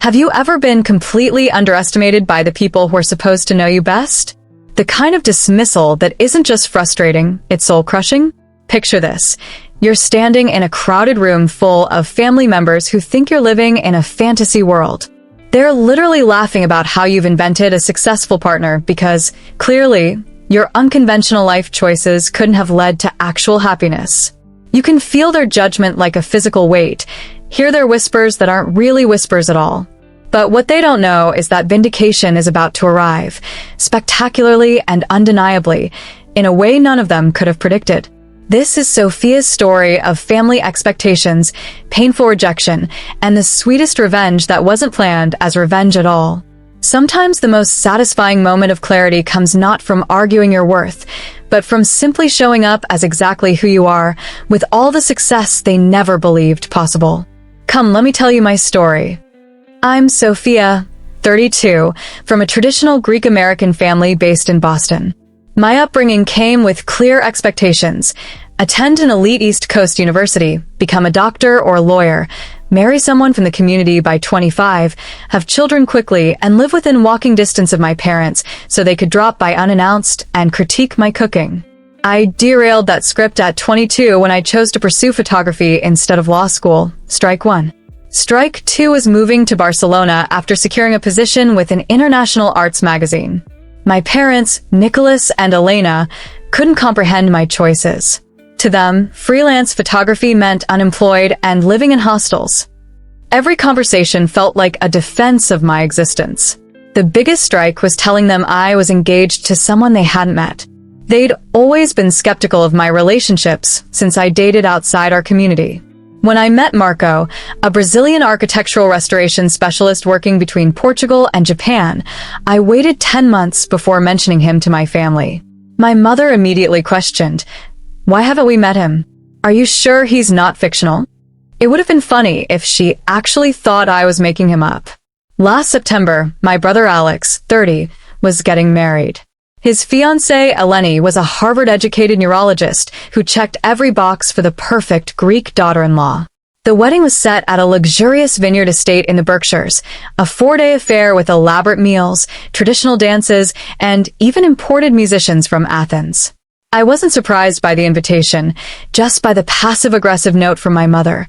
Have you ever been completely underestimated by the people who are supposed to know you best? The kind of dismissal that isn't just frustrating, it's soul-crushing? Picture this. You're standing in a crowded room full of family members who think you're living in a fantasy world. They're literally laughing about how you've invented a successful partner because, clearly, your unconventional life choices couldn't have led to actual happiness. You can feel their judgment like a physical weight, hear their whispers that aren't really whispers at all. But what they don't know is that vindication is about to arrive, spectacularly and undeniably, in a way none of them could have predicted. This is Sophia's story of family expectations, painful rejection, and the sweetest revenge that wasn't planned as revenge at all. Sometimes the most satisfying moment of clarity comes not from arguing your worth, but from simply showing up as exactly who you are, with all the success they never believed possible. Come, let me tell you my story. I'm Sophia, 32, from a traditional Greek-American family based in Boston. My upbringing came with clear expectations: attend an elite East Coast university, become a doctor or a lawyer, marry someone from the community by 25, have children quickly, and live within walking distance of my parents so they could drop by unannounced and critique my cooking. I derailed that script at 22 when I chose to pursue photography instead of law school. Strike one. Strike two was moving to Barcelona after securing a position with an international arts magazine. My parents, Nicholas and Elena, couldn't comprehend my choices. To them, freelance photography meant unemployed and living in hostels. Every conversation felt like a defense of my existence. The biggest strike was telling them I was engaged to someone they hadn't met. They'd always been skeptical of my relationships since I dated outside our community. When I met Marco, a Brazilian architectural restoration specialist working between Portugal and Japan, I waited 10 months before mentioning him to my family. My mother immediately questioned, "Why haven't we met him? Are you sure he's not fictional?" It would have been funny if she actually thought I was making him up. Last September, my brother Alex, 30, was getting married. His fiancée, Eleni, was a Harvard-educated neurologist who checked every box for the perfect Greek daughter-in-law. The wedding was set at a luxurious vineyard estate in the Berkshires, a 4-day affair with elaborate meals, traditional dances, and even imported musicians from Athens. I wasn't surprised by the invitation, just by the passive-aggressive note from my mother.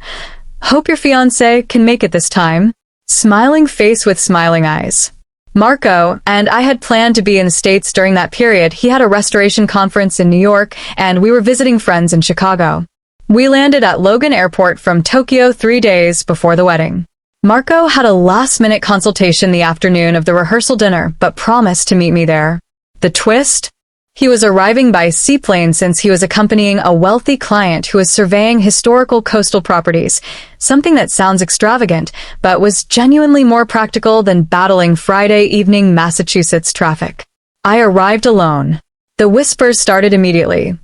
"Hope your fiancé can make it this time." Smiling face with smiling eyes. Marco and I had planned to be in the States during that period. He had a restoration conference in New York, and we were visiting friends in Chicago. We landed at Logan Airport from Tokyo 3 days before the wedding. Marco had a last-minute consultation the afternoon of the rehearsal dinner, but promised to meet me there. The twist? He was arriving by seaplane since he was accompanying a wealthy client who was surveying historical coastal properties, something that sounds extravagant, but was genuinely more practical than battling Friday evening Massachusetts traffic. I arrived alone. The whispers started immediately.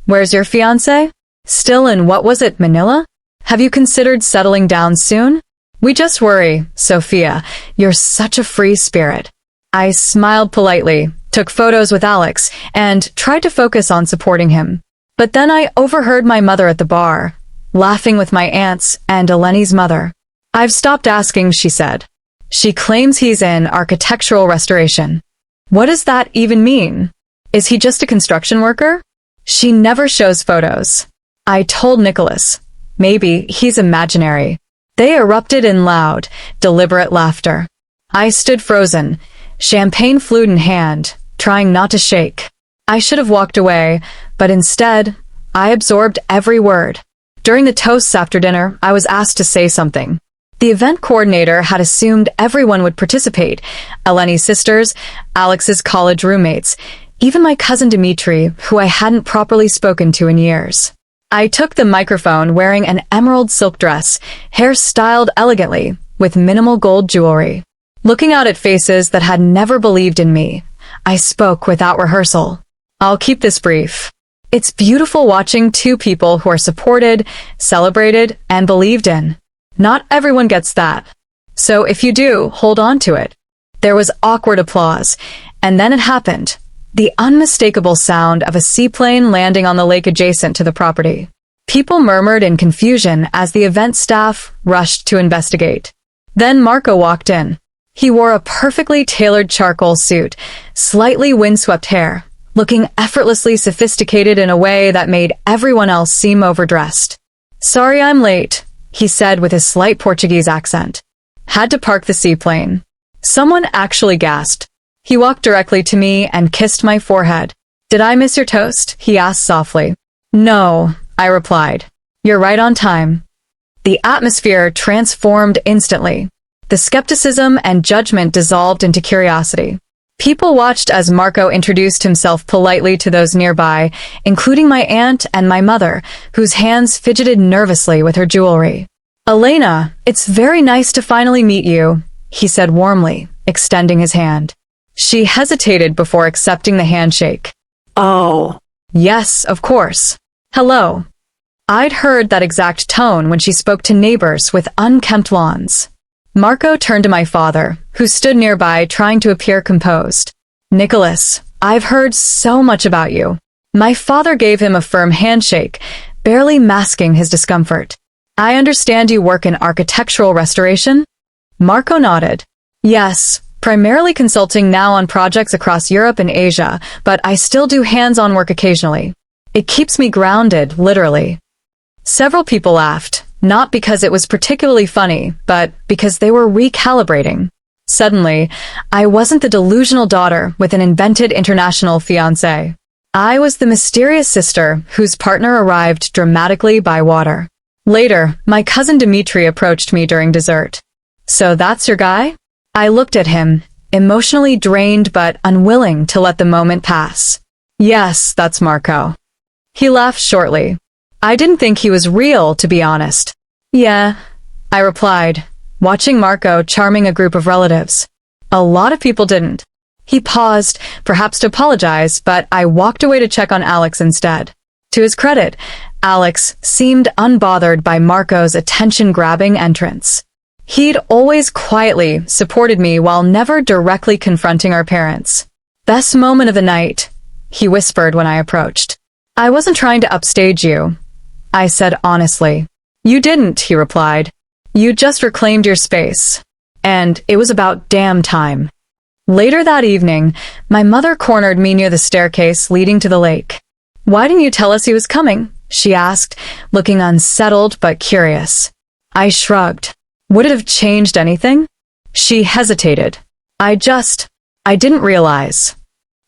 "Where's your fiancé? Still in what was it, Manila? Have you considered settling down soon?" "We just worry, Sophia. You're such a free spirit." I smiled politely, took photos with Alex, and tried to focus on supporting him. But then I overheard my mother at the bar, laughing with my aunts and Eleni's mother. "I've stopped asking," she said. "She claims he's in architectural restoration." What does that even mean? Is he just a construction worker? She never shows photos. I told Nicholas. Maybe he's imaginary. They erupted in loud, deliberate laughter. I stood frozen, champagne flute in hand, trying not to shake. I should have walked away, but instead, I absorbed every word. During the toasts after dinner, I was asked to say something. The event coordinator had assumed everyone would participate: Eleni's sisters, Alex's college roommates, even my cousin Dimitri, who I hadn't properly spoken to in years. I took the microphone wearing an emerald silk dress, hair styled elegantly, with minimal gold jewelry. Looking out at faces that had never believed in me, I spoke without rehearsal. I'll keep this brief. It's beautiful watching two people who are supported, celebrated, and believed in. Not everyone gets that. So if you do, hold on to it. There was awkward applause, and then it happened. The unmistakable sound of a seaplane landing on the lake adjacent to the property. People murmured in confusion as the event staff rushed to investigate. Then Marco walked in. He wore a perfectly tailored charcoal suit, slightly windswept hair, looking effortlessly sophisticated in a way that made everyone else seem overdressed. "Sorry I'm late," he said with a slight Portuguese accent. "Had to park the seaplane." Someone actually gasped. He walked directly to me and kissed my forehead. "Did I miss your toast?" he asked softly. "No," I replied. "You're right on time." The atmosphere transformed instantly. The skepticism and judgment dissolved into curiosity. People watched as Marco introduced himself politely to those nearby, including my aunt and my mother, whose hands fidgeted nervously with her jewelry. "Elena, it's very nice to finally meet you," he said warmly, extending his hand. She hesitated before accepting the handshake. "Oh." "Yes, of course. Hello." I'd heard that exact tone when she spoke to neighbors with unkempt lawns. Marco turned to my father, who stood nearby trying to appear composed. "Nicholas, I've heard so much about you." My father gave him a firm handshake, barely masking his discomfort. "I understand you work in architectural restoration?" Marco nodded. "Yes, primarily consulting now on projects across Europe and Asia, but I still do hands-on work occasionally. It keeps me grounded, literally." Several people laughed, not because it was particularly funny, but because they were recalibrating. Suddenly, I wasn't the delusional daughter with an invented international fiancé. I was the mysterious sister whose partner arrived dramatically by water. Later, my cousin Dmitri approached me during dessert. "So that's your guy?" I looked at him, emotionally drained but unwilling to let the moment pass. "Yes, that's Marco." He laughed shortly. I didn't think he was real, to be honest. "Yeah," I replied, watching Marco charming a group of relatives. A lot of people didn't. He paused, perhaps to apologize, but I walked away to check on Alex instead. To his credit, Alex seemed unbothered by Marco's attention-grabbing entrance. He'd always quietly supported me while never directly confronting our parents. "Best moment of the night," he whispered when I approached. "I wasn't trying to upstage you," I said honestly. "You didn't," he replied. "You just reclaimed your space. And it was about damn time." Later that evening, my mother cornered me near the staircase leading to the lake. "Why didn't you tell us he was coming?" she asked, looking unsettled but curious. I shrugged. Would it have changed anything? She hesitated. I didn't realize."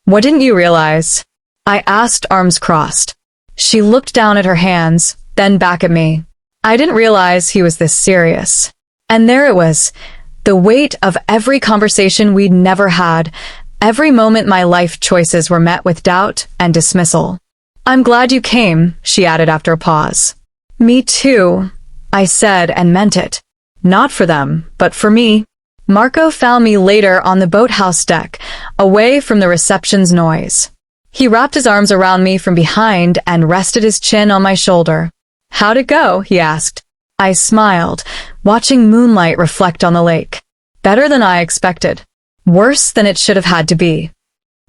"What didn't you realize?" I asked, arms crossed. She looked down at her hands, then back at me. "I didn't realize he was this serious." And there it was, the weight of every conversation we'd never had, every moment my life choices were met with doubt and dismissal. "I'm glad you came," she added after a pause. "Me too," I said and meant it. Not for them, but for me. Marco found me later on the boathouse deck, away from the reception's noise. He wrapped his arms around me from behind and rested his chin on my shoulder. "How'd it go?" he asked. I smiled, watching moonlight reflect on the lake. "Better than I expected. Worse than it should have had to be."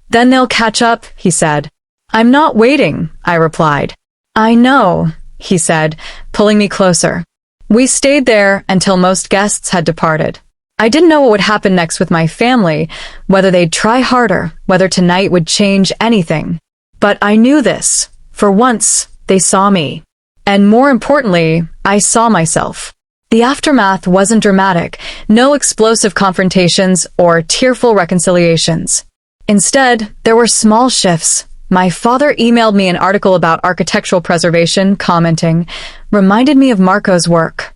"Then they'll catch up," he said. "I'm not waiting," I replied. "I know," he said, pulling me closer. We stayed there until most guests had departed. I didn't know what would happen next with my family, whether they'd try harder, whether tonight would change anything. But I knew this. For once, they saw me. And more importantly, I saw myself. The aftermath wasn't dramatic, no explosive confrontations or tearful reconciliations. Instead, there were small shifts. My father emailed me an article about architectural preservation, commenting, "Reminded me of Marco's work."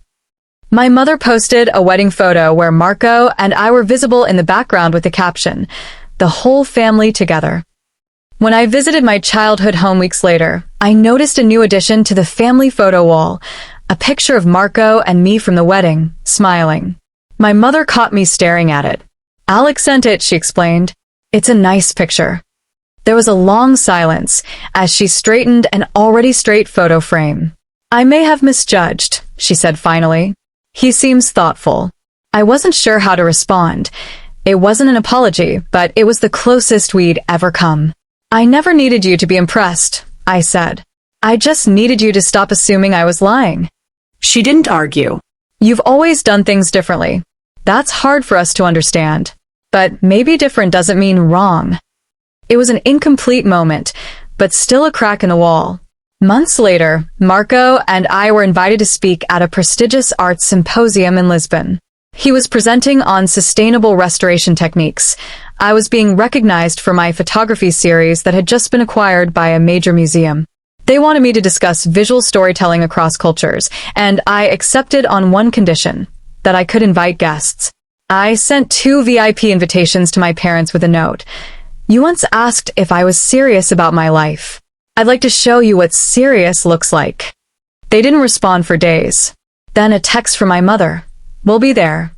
My mother posted a wedding photo where Marco and I were visible in the background with the caption, "The whole family together." When I visited my childhood home weeks later, I noticed a new addition to the family photo wall, a picture of Marco and me from the wedding, smiling. My mother caught me staring at it. "Alex sent it," she explained. "It's a nice picture." There was a long silence as she straightened an already straight photo frame. "I may have misjudged," she said finally. "He seems thoughtful." I wasn't sure how to respond. It wasn't an apology, but it was the closest we'd ever come. "I never needed you to be impressed," I said. "I just needed you to stop assuming I was lying." She didn't argue. "You've always done things differently. That's hard for us to understand. But maybe different doesn't mean wrong. It was an incomplete moment, but still a crack in the wall. Months later, Marco and I were invited to speak at a prestigious arts symposium in Lisbon. He was presenting on sustainable restoration techniques. I was being recognized for my photography series that had just been acquired by a major museum. They wanted me to discuss visual storytelling across cultures, and I accepted on one condition, that I could invite guests. I sent 2 VIP invitations to my parents with a note. You once asked if I was serious about my life. I'd like to show you what serious looks like. They didn't respond for days. Then a text from my mother. We'll be there.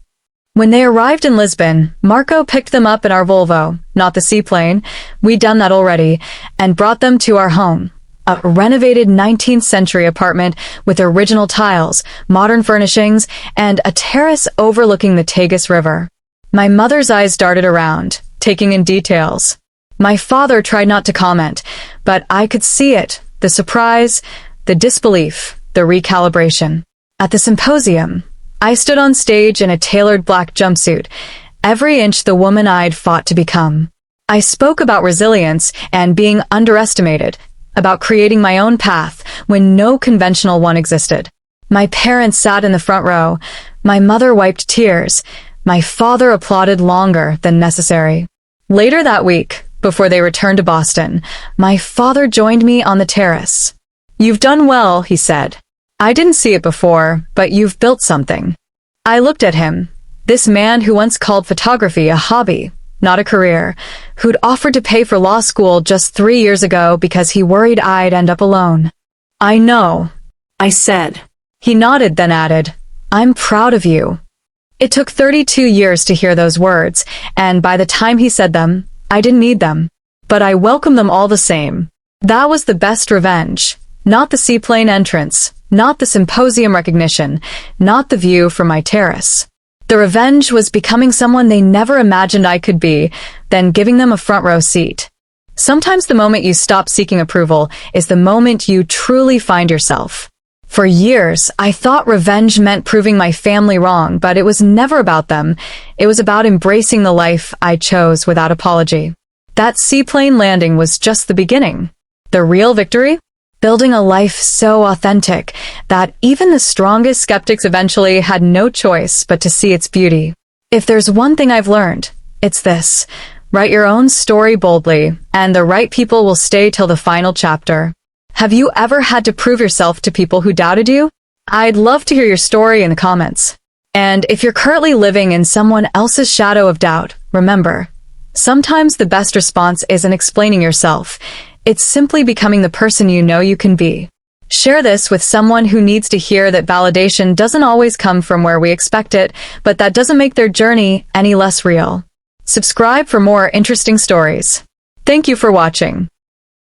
When they arrived in Lisbon, Marco picked them up in our Volvo, not the seaplane, we'd done that already, and brought them to our home. A renovated 19th century apartment with original tiles, modern furnishings, and a terrace overlooking the Tagus River. My mother's eyes darted around, taking in details. My father tried not to comment, but I could see it, the surprise, the disbelief, the recalibration. At the symposium, I stood on stage in a tailored black jumpsuit, every inch the woman I'd fought to become. I spoke about resilience and being underestimated, about creating my own path when no conventional one existed. My parents sat in the front row. My mother wiped tears. My father applauded longer than necessary. Later that week, before they returned to Boston, my father joined me on the terrace. You've done well, he said. I didn't see it before, but you've built something. I looked at him, this man who once called photography a hobby, not a career, who'd offered to pay for law school just 3 years ago because he worried I'd end up alone. I know, I said. He nodded, then added, I'm proud of you. It took 32 years to hear those words, and by the time he said them, I didn't need them. But I welcomed them all the same. That was the best revenge. Not the seaplane entrance, not the symposium recognition, not the view from my terrace. The revenge was becoming someone they never imagined I could be, then giving them a front row seat. Sometimes the moment you stop seeking approval is the moment you truly find yourself. For years, I thought revenge meant proving my family wrong, but it was never about them. It was about embracing the life I chose without apology. That seaplane landing was just the beginning. The real victory? Building a life so authentic that even the strongest skeptics eventually had no choice but to see its beauty. If there's one thing I've learned, it's this. Write your own story boldly, and the right people will stay till the final chapter. Have you ever had to prove yourself to people who doubted you? I'd love to hear your story in the comments. And if you're currently living in someone else's shadow of doubt, remember, sometimes the best response isn't explaining yourself. It's simply becoming the person you know you can be. Share this with someone who needs to hear that validation doesn't always come from where we expect it, but that doesn't make their journey any less real. Subscribe for more interesting stories. Thank you for watching.